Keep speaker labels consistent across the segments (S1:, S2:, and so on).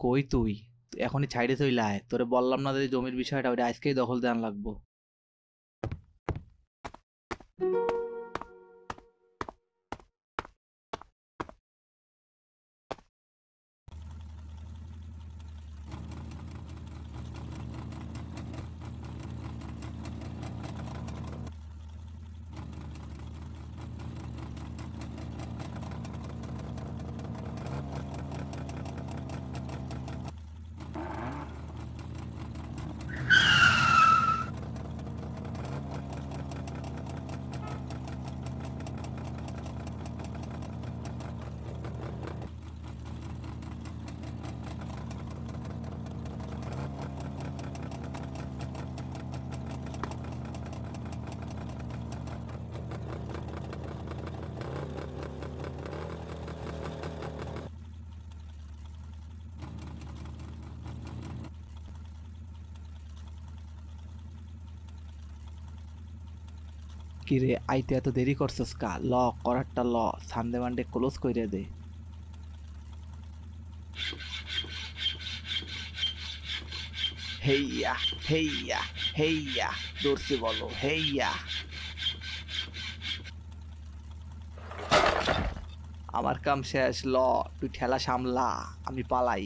S1: কই তুই? এখনই ছাইড়ে চইলা আয়। তোরে বললাম না যে জমির বিষয়টা ওটা আজকেই দখল দেওয়ান লাগবো। কিরে আইতে এত দেরি করছস কা? ল করারটা ল, সানডে মানডে ক্লোজ কইরে দে। হেইয়া হেইয়া হেইয়া, দৌড়ছি বলো হেইয়া। আমার কাম শেষ, ল তুই ঠেলা সামলা, আমি পালাই।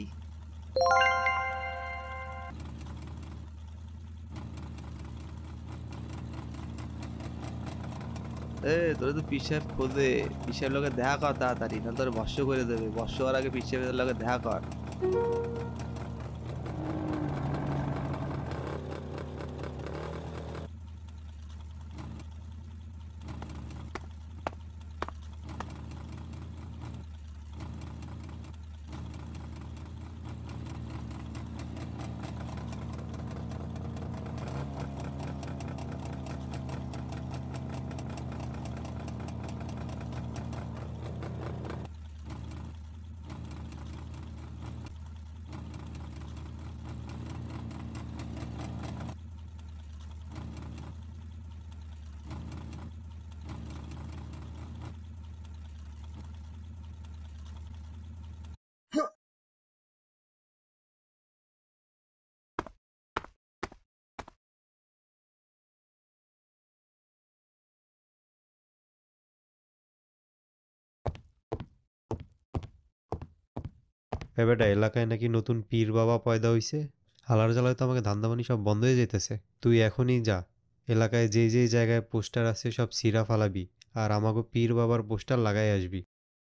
S1: তোরে তো পিসাব খোঁজে, পিসাব লোকে দেখা কর তাড়াতাড়ি, না তোর ভস্য করে দেবে। ভস্য হওয়ার আগে পিসাবের লোকে দেখা কর।
S2: বেটা, এলাকায় নাকি নতুন পীর বাবা পয়দা হইছে। হালার জ্বালায় তো আমাকে ধান্দাবানি সব বন্ধ হয়ে যাইতেছে। তুই এখনই যা, এলাকায় যেই যেই জায়গায় পোস্টার আছে সব ছিঁড়া ফালাবি, আর আমাকে পীর বাবার পোস্টার লাগাই আসবি।